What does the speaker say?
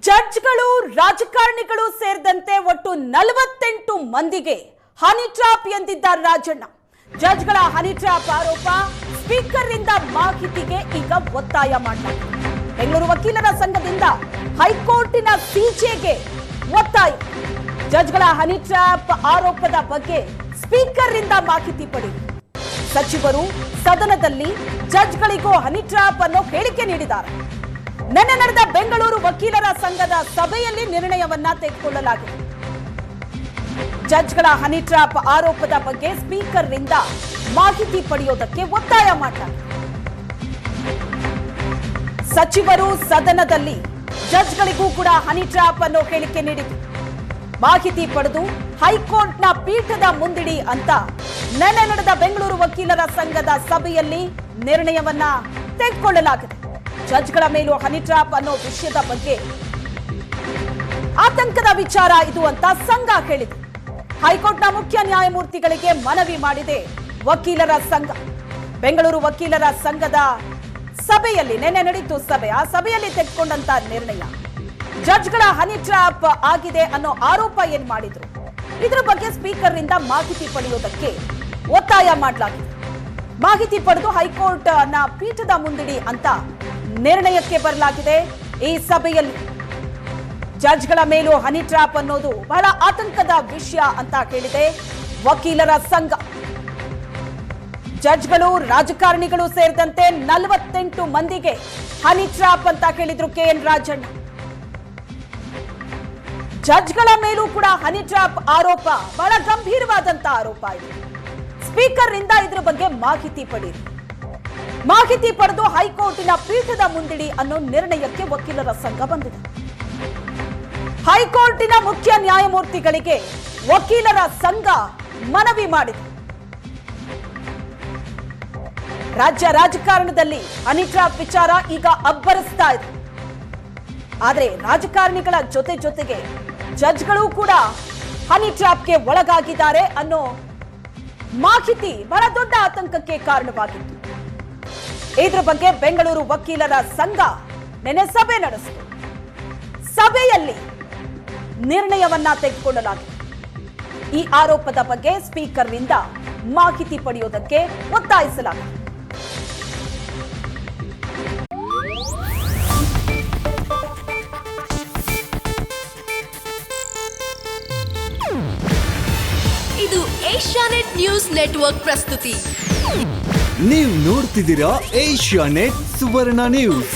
ಜಡ್ಜ್ಗಳು ರಾಜಕಾರಣಿಗಳು ಸೇರಿದಂತೆ ಒಟ್ಟು 48 ಮಂದಿಗೆ ಹನಿ ಟ್ರ್ಯಾಪ್ ಎಂದಿದ್ದಾರೆ ರಾಜಣ್ಣ. ಜಡ್ಜ್ಗಳ ಹನಿ ಟ್ರ್ಯಾಪ್ ಆರೋಪ ಸ್ಪೀಕರ್ ಇಂದ ಮಾಹಿತಿಗೆ ಈಗ ಒತ್ತಾಯ ಮಾಡಲಾಗಿದೆ. ಬೆಂಗಳೂರು ವಕೀಲರ ಸಂಘದಿಂದ ಹೈಕೋರ್ಟಿನ ಸಿಜೆಗೆ ಒತ್ತಾಯ. ಜಡ್ಜ್ಗಳ ಹನಿ ಟ್ರ್ಯಾಪ್ ಆರೋಪದ ಬಗ್ಗೆ ಸ್ಪೀಕರ್ ಇಂದ ಮಾಹಿತಿ ಪಡೆಯಿರಿ. ಸಚಿವರು ಸದನದಲ್ಲಿ ಜಡ್ಜ್ಗಳಿಗೂ ಹನಿ ಟ್ರ್ಯಾಪ್ ಅನ್ನೋ ಹೇಳಿಕೆ ನೀಡಿದ್ದಾರೆ. ನಿನ್ನೆ ನಡೆದ ಬೆಂಗಳೂರು ವಕೀಲರ ಸಂಘದ ಸಭೆಯಲ್ಲಿ ನಿರ್ಣಯವನ್ನ ತೆಗೆದುಕೊಳ್ಳಲಾಗಿದೆ. ಜಡ್ಜ್ಗಳ ಹನಿ ಟ್ರ್ಯಾಪ್ ಆರೋಪದ ಬಗ್ಗೆ ಸ್ಪೀಕರ್ ರಿಂದ ಮಾಹಿತಿ ಪಡೆಯೋದಕ್ಕೆ ಒತ್ತಾಯ ಮಾಡಲಾಗಿದೆ. ಸಚಿವರು ಸದನದಲ್ಲಿ ಜಡ್ಜ್ಗಳಿಗೂ ಕೂಡ ಹನಿ ಟ್ರ್ಯಾಪ್ ಅನ್ನೋ ಹೇಳಿಕೆ ನೀಡಿದರು. ಮಾಹಿತಿ ಪಡೆದು ಹೈಕೋರ್ಟ್ನ ಪೀಠದ ಮುಂದಿಡಿ ಅಂತ ನಿನ್ನೆ ನಡೆದ ಬೆಂಗಳೂರು ವಕೀಲರ ಸಂಘದ ಸಭೆಯಲ್ಲಿ ನಿರ್ಣಯವನ್ನ ತೆಗೆದುಕೊಳ್ಳಲಾಗಿದೆ. ಜಡ್ಜ್ಗಳ ಮೇಲೂ ಹನಿ ಟ್ರ್ಯಾಪ್ ಅನ್ನೋ ವಿಷಯದ ಬಗ್ಗೆ ಆತಂಕದ ವಿಚಾರ ಇದು ಅಂತ ಸಂಘ ಹೇಳಿದೆ. ಹೈಕೋರ್ಟ್ನ ಮುಖ್ಯ ನ್ಯಾಯಮೂರ್ತಿಗಳಿಗೆ ಮನವಿ ಮಾಡಿದೆ ವಕೀಲರ ಸಂಘ. ಬೆಂಗಳೂರು ವಕೀಲರ ಸಂಘದ ಸಭೆಯಲ್ಲಿ ನಿನ್ನೆ ನಡೆಯಿತು ಸಭೆ. ಆ ಸಭೆಯಲ್ಲಿ ತೆಗೆದುಕೊಂಡಂತ ನಿರ್ಣಯ ಜಡ್ಜ್ಗಳ ಹನಿ ಟ್ರ್ಯಾಪ್ ಆಗಿದೆ ಅನ್ನೋ ಆರೋಪ ಏನ್ ಮಾಡಿದ್ರು, ಇದರ ಬಗ್ಗೆ ಸ್ಪೀಕರ್ ರಿಂದ ಮಾಹಿತಿ ಪಡೆಯೋದಕ್ಕೆ ಒತ್ತಾಯ ಮಾಡಲಾಗಿದೆ. ಮಾಹಿತಿ ಪಡೆದು ಹೈಕೋರ್ಟ್ ನ ಪೀಠದ ಮುಂದಿಡಿ ಅಂತ ನಿರ್ಣಯಕ್ಕೆ ಬರಲಾಗಿದೆ. ಈ ಸಭೆಯಲ್ಲಿ ಜಡ್ಜ್ಗಳ ಮೇಲೂ ಹನಿ ಟ್ರ್ಯಾಪ್ ಅನ್ನೋದು ಬಹಳ ಆತಂಕದ ವಿಷಯ ಅಂತ ಹೇಳಿದೆ ವಕೀಲರ ಸಂಘ. ಜಡ್ಜ್ಗಳು ರಾಜಕಾರಣಿಗಳು ಸೇರಿದಂತೆ 48 ಮಂದಿಗೆ ಹನಿ ಟ್ರ್ಯಾಪ್ ಅಂತ ಹೇಳಿದ್ರು KN ರಾಜಣ್ಣ. ಜಡ್ಜ್ಗಳ ಮೇಲೂ ಕೂಡ ಹನಿ ಟ್ರ್ಯಾಪ್ ಆರೋಪ ಬಹಳ ಗಂಭೀರವಾದಂತ ಆರೋಪ ಇದೆ. ಸ್ಪೀಕರ್ ರಿಂದ ಇದರ ಬಗ್ಗೆ ಮಾಹಿತಿ ಪಡೆಯಿರಿ. ಮಾಹಿತಿ ಪಡೆದು ಹೈಕೋರ್ಟಿನ ಪೀಠದ ಮುಂದಿಡಿ ಅನ್ನೋ ನಿರ್ಣಯಕ್ಕೆ ವಕೀಲರ ಸಂಘ ಬಂದಿದೆ. ಹೈಕೋರ್ಟಿನ ಮುಖ್ಯ ನ್ಯಾಯಮೂರ್ತಿಗಳಿಗೆ ವಕೀಲರ ಸಂಘ ಮನವಿ ಮಾಡಿದೆ. ರಾಜ್ಯ ರಾಜಕಾರಣದಲ್ಲಿ ಹನಿ ಟ್ರ್ಯಾಪ್ ವಿಚಾರ ಈಗ ಅಬ್ಬರಿಸ್ತಾ ಇದೆ. ಆದರೆ ರಾಜಕಾರಣಿಗಳ ಜೊತೆಗೆ ಜಡ್ಜ್ಗಳು ಕೂಡ ಹನಿ ಟ್ರ್ಯಾಪ್ಗೆ ಒಳಗಾಗಿದ್ದಾರೆ ಅನ್ನೋ ಮಾಹಿತಿ ಬಹಳ ದೊಡ್ಡ ಆತಂಕಕ್ಕೆ ಕಾರಣವಾಗಿತ್ತು. ಇದರ ಬಗ್ಗೆ ಬೆಂಗಳೂರು ವಕೀಲರ ಸಂಘ ನಿನ್ನೆ ಸಭೆ ನಡೆಸಿತು. ಸಭೆಯಲ್ಲಿ ನಿರ್ಣಯವನ್ನ ತೆಗೆದುಕೊಳ್ಳಲಾಗಿದೆ. ಈ ಆರೋಪದ ಬಗ್ಗೆ ಸ್ಪೀಕರ್ ರಿಂದ ಮಾಹಿತಿ ಪಡೆಯೋದಕ್ಕೆ ಒತ್ತಾಯಿಸಲಾಗಿದೆ. ಇದು ಏಷ್ಯಾನೆಟ್ ನ್ಯೂಸ್ ನೆಟ್ವರ್ಕ್ ಪ್ರಸ್ತುತಿ. ನೀವು ನೋಡ್ತಿದ್ದೀರಾ ಏಷ್ಯಾನೆಟ್ ಸುವರ್ಣ ನ್ಯೂಸ್.